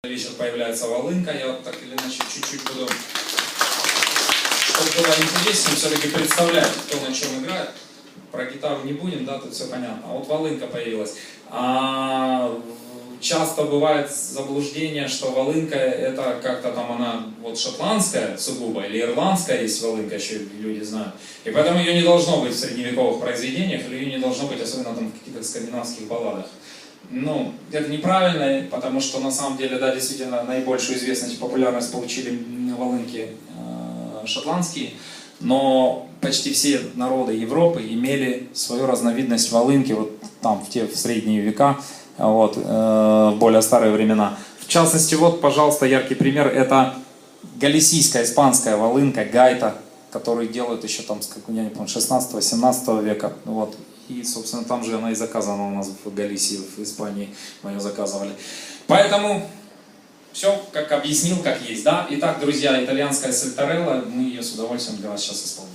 вечер появляется волынка, я вот так или иначе чуть-чуть буду, чтобы было интереснее, все-таки представлять, кто на чем играет. Про гитару не будем, да, тут все понятно. А вот волынка появилась. Часто бывает заблуждение, что волынка это как-то там она вот шотландская сугубо, или ирландская есть волынка, еще люди знают. И поэтому ее не должно быть в средневековых произведениях, или ее не должно быть особенно там в каких-то скандинавских балладах. Ну, это неправильно, потому что на самом деле, да, действительно, наибольшую известность и популярность получили волынки шотландские, но почти все народы Европы имели свою разновидность волынки вот там в средние века, вот, в более старые времена. В частности, вот, пожалуйста, яркий пример, это галисийская, испанская волынка, гайта, которую делают еще там, я не помню, 16-17 века, вот. И, собственно, там же она и заказана у нас в Галисии, в Испании мы ее заказывали. Поэтому все, как объяснил, как есть, да. Итак, друзья, итальянская сальтарелла, мы ее с удовольствием для вас сейчас исполним.